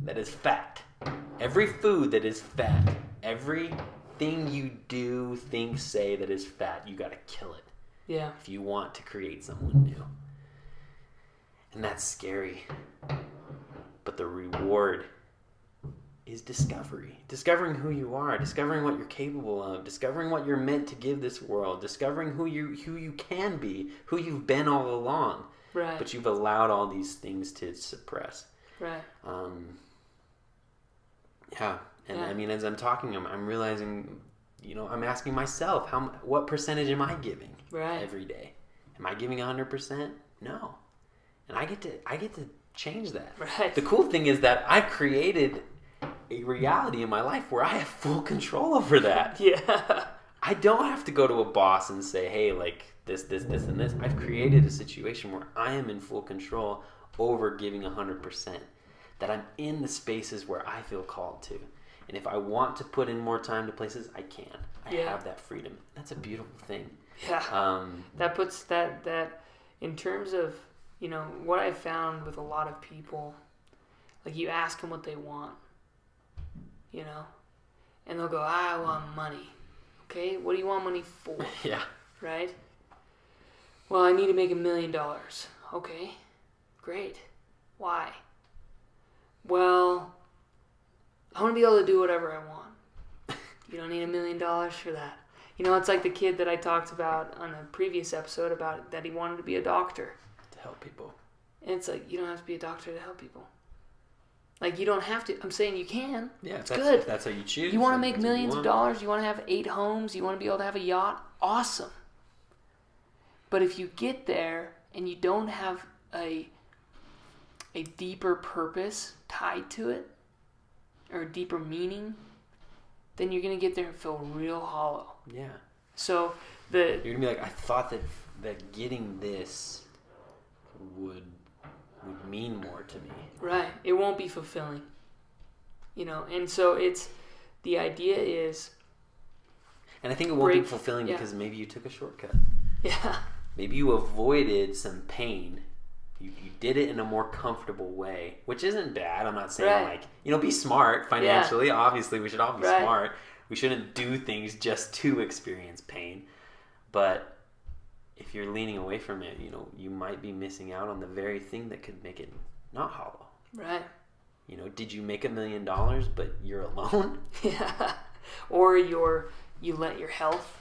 that is fat, every food that is fat, everything you do, think, say that is fat, you gotta kill it. Yeah. If you want to create someone new. And that's scary. But the reward is discovery. Discovering who you are, discovering what you're capable of, discovering what you're meant to give this world, discovering who you can be, who you've been all along. Right. But you've allowed all these things to suppress. Right. Yeah. And I mean, as I'm talking, I'm realizing, I'm asking myself, what percentage am I giving every day? Am I giving 100%? No. And I get to change that. Right. The cool thing is that I've created a reality in my life where I have full control over that. Yeah. I don't have to go to a boss and say, hey, like this, and this. I've created a situation where I am in full control over giving 100%. That I'm in the spaces where I feel called to. And if I want to put in more time to places, I can. I have that freedom. That's a beautiful thing. Yeah. That puts that in terms of, what I found with a lot of people, like you ask them what they want, and they'll go, I want money. Okay, what do you want money for? Yeah. Right? Well, I need to make $1 million. Okay, great. Why? Well, I want to be able to do whatever I want. You don't need $1 million for that. It's like the kid that I talked about on a previous episode about that he wanted to be a doctor. To help people. And it's like, you don't have to be a doctor to help people. Like, you don't have to. I'm saying you can. Yeah, it's good. If that's how you choose. You want to make millions of dollars. You want to have 8 homes. You want to be able to have a yacht. Awesome. But if you get there and you don't have a deeper purpose tied to it, or a deeper meaning, then you're going to get there and feel real hollow. Yeah. So you're going to be like, I thought that getting this would mean more to me. Right. It won't be fulfilling. And so the idea is... And I think it won't be fulfilling because maybe you took a shortcut. Yeah. Maybe you avoided some pain. You did it in a more comfortable way, which isn't bad. I'm not saying be smart financially. Yeah. Obviously, we should all be smart. We shouldn't do things just to experience pain. But if you're leaning away from it, you might be missing out on the very thing that could make it not hollow. Right. Did you make $1 million, but you're alone? Yeah. Or you let your health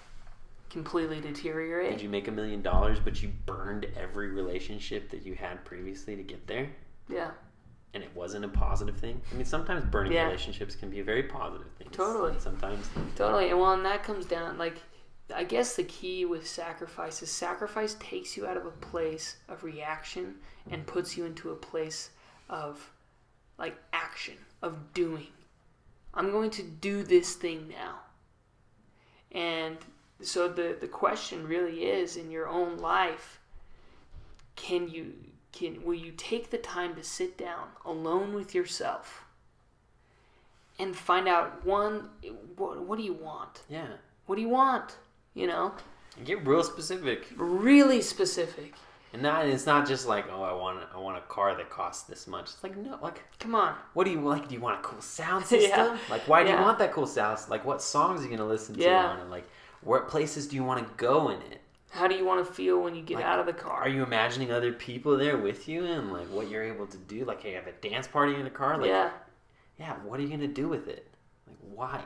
completely deteriorate. Did you make $1 million, but you burned every relationship that you had previously to get there? Yeah. And it wasn't a positive thing? I mean, sometimes burning relationships can be a very positive thing. Totally. Sometimes. Totally. And that comes down, I guess the key with sacrifice takes you out of a place of reaction and puts you into a place of, action, of doing. I'm going to do this thing now. And so the question really is, in your own life, will you take the time to sit down alone with yourself and find out, one, what do you want? Yeah. What do you want? And get real specific. Really specific. And it's not just like, oh, I want a car that costs this much. It's like, no, come on. What do you like? Do you want a cool sound system? Yeah. Why do you want that cool sound? What songs are you going to listen to on it? What places do you want to go in it? How do you want to feel when you get out of the car? Are you imagining other people there with you and what you're able to do? Hey, have a dance party in the car? Yeah, what are you going to do with it? Why?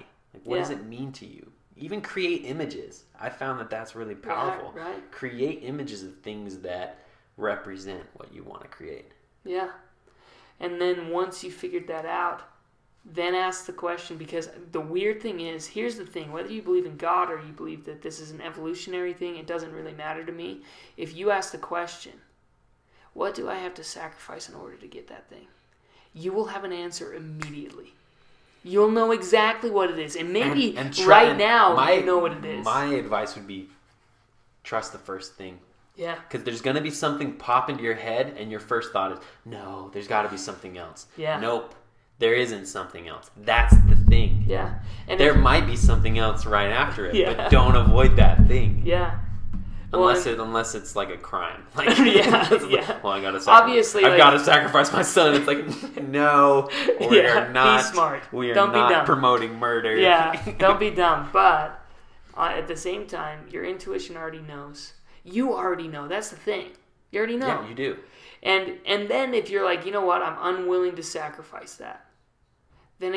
What does it mean to you? Even create images. I found that that's really powerful. Right. Create images of things that represent what you want to create. Yeah. And then once you figured that out, then ask the question, because the weird thing is, here's the thing, whether you believe in God or you believe that this is an evolutionary thing, it doesn't really matter to me. If you ask the question, what do I have to sacrifice in order to get that thing? You will have an answer immediately. You'll know exactly what it is. And maybe right now you know what it is. My advice would be trust the first thing. Yeah. Because there's going to be something pop into your head and your first thought is, no, there's got to be something else. Yeah. Nope. There isn't something else. That's the thing. Yeah. And there might be something else right after it, yeah. but don't avoid that thing. Yeah. Unless it's like a crime. Well, I gotta obviously I've got to sacrifice my son. It's no, we are not. Be smart. We are don't not be dumb. promoting murder. Yeah, don't be dumb. But at the same time, your intuition already knows. You already know. That's the thing. You already know. Yeah, you do. And then if you're like, you know what, I'm unwilling to sacrifice that. Then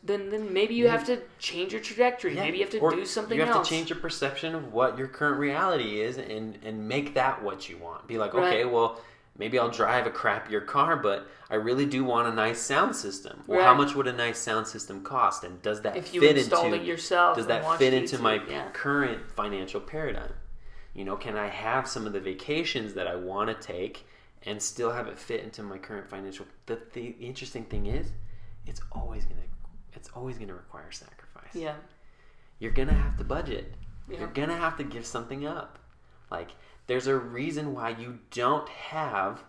then maybe you have to change your trajectory. Yeah. Maybe you have to do something else. You have to change your perception of what your current reality is and make that what you want. Be like, okay, well, maybe I'll drive a crappier car, but I really do want a nice sound system. Well, Right. how much would a nice sound system cost? And does that If you fit installed into it yourself, does and that watched fit into YouTube, my yeah. current financial paradigm? You know, can I have some of the vacations that I want to take and still have it fit into my current financial? The interesting thing is, it's always gonna require sacrifice. Yeah. You're gonna have to budget. Yeah. You're gonna have to give something up. Like, there's a reason why you don't have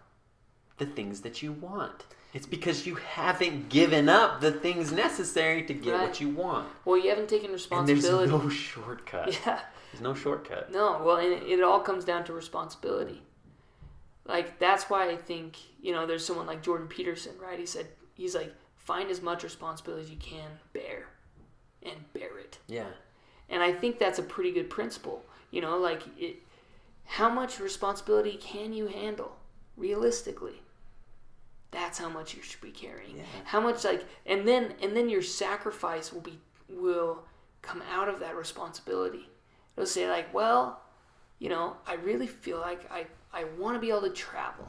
the things that you want. It's because you haven't given up the things necessary to get Right. what you want. Well, you haven't taken And responsibility. there's no shortcut. Yeah. There's no shortcut. No, well, and it all comes down to responsibility. Like, that's why I think, there's someone like Jordan Peterson, right? He's like, find as much responsibility as you can bear, and bear it. Yeah. And I think that's a pretty good principle. How much responsibility can you handle realistically? That's how much you should be carrying. Yeah. How much, and then your sacrifice will come out of that responsibility. It'll say I really feel like I want to be able to travel.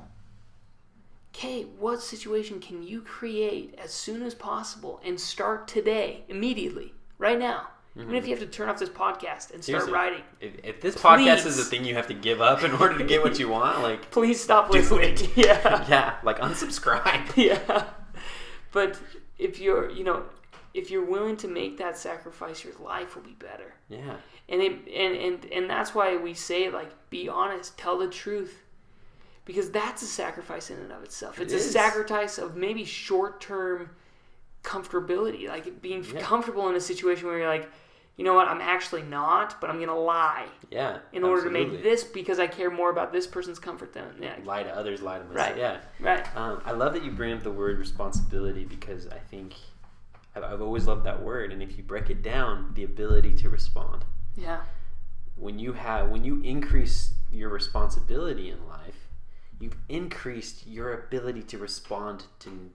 Okay, what situation can you create as soon as possible and start today, immediately, right now? Even if you have to turn off this podcast and start Seriously. writing. If this podcast Please. is the thing you have to give up in order to get what you want, like, Please stop do listening. it. Yeah. Yeah, like, unsubscribe. Yeah. But if you're willing to make that sacrifice, your life will be better. Yeah. And that's why we say, be honest, tell the truth. Because that's a sacrifice in and of itself. It's It a is. sacrifice of maybe short-term comfortability, like being comfortable in a situation where you're like, you know what, I'm actually not, but I'm going to lie Yeah. in order to make absolutely. this because I care more about this person's comfort than, Lie to others, lie to myself. Right. Yeah. Right. I love that you bring up the word responsibility because I think I've always loved that word. And if you break it down, the ability to respond. Yeah. When you increase your responsibility in life, you've increased your ability to respond to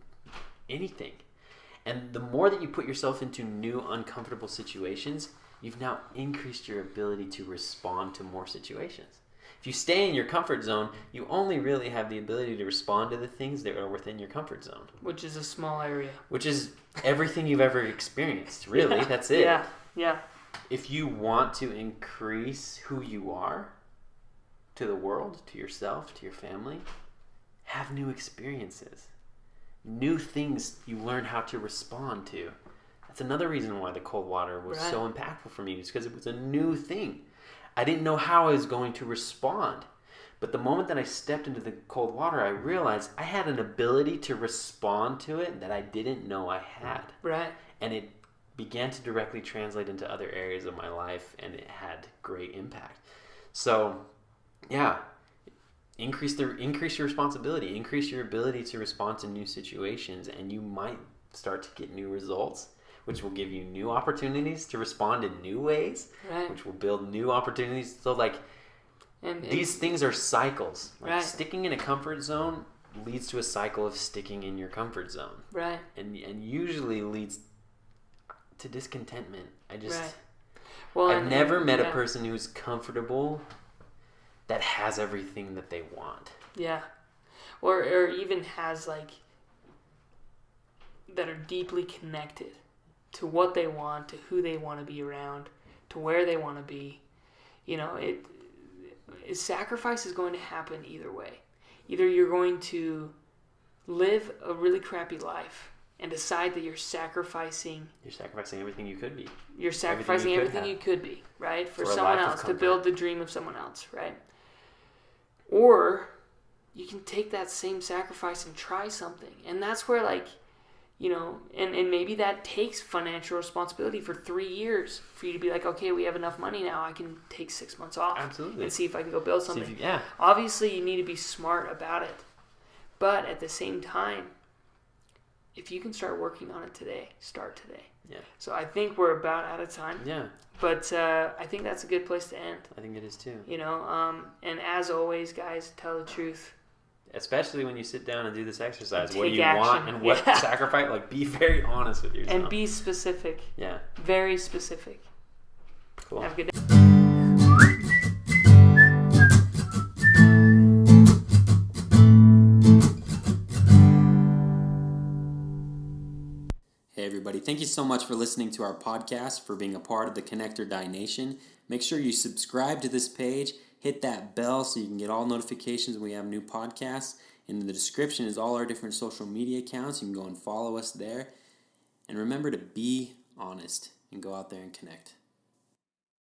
anything. And the more that you put yourself into new uncomfortable situations, you've now increased your ability to respond to more situations. If you stay in your comfort zone, you only really have the ability to respond to the things that are within your comfort zone. Which is a small area. Which is everything you've ever experienced, really. Yeah. That's it. Yeah. Yeah. If you want to increase who you are to the world, to yourself, to your family, have new experiences. New things you learn how to respond to. That's another reason why the cold water was Right. so impactful for me, is because it was a new thing. I didn't know how I was going to respond. But the moment that I stepped into the cold water, I realized I had an ability to respond to it that I didn't know I had. Right. And it began to directly translate into other areas of my life, and it had great impact. So, yeah, increase your responsibility, increase your ability to respond to new situations, and you might start to get new results, which will give you new opportunities to respond in new ways, Right. which will build new opportunities. So, And these things are cycles. Right. Sticking in a comfort zone leads to a cycle of sticking in your comfort zone, Right. and usually leads to discontentment. Right. Well, I've never met a yeah. person who's comfortable that has everything that they want. Yeah. Or even has that are deeply connected to what they want, to who they want to be around, to where they want to be. Sacrifice is going to happen either way. Either you're going to live a really crappy life and decide that you're sacrificing everything you could be. You're sacrificing everything have. you could be, right? For For a someone life of else, to comfort. build the dream of someone else, right? Or you can take that same sacrifice and try something. And that's where, and maybe that takes financial responsibility for 3 years for you to be like, okay, we have enough money now. I can take 6 months off. Absolutely. And see if I can go build See if something. yeah. Obviously, you need to be smart about it. But at the same time, if you can start working on it today, start today. Yeah. So I think we're about out of time. Yeah. But I think that's a good place to end. I think it is too. And as always, guys, tell the truth. Especially when you sit down and do this exercise. What do Take you want action. and what Yeah. sacrifice? Be very honest with yourself. And be specific. Yeah. Very specific. Cool. Have a good day. everybody. Thank you so much for listening to our podcast, for being a part of the Connect or Die Nation. Make sure you subscribe to this page, hit that bell so you can get all notifications when we have new podcasts. In the description is all our different social media accounts. You can go and follow us there. And remember to be honest and go out there and connect.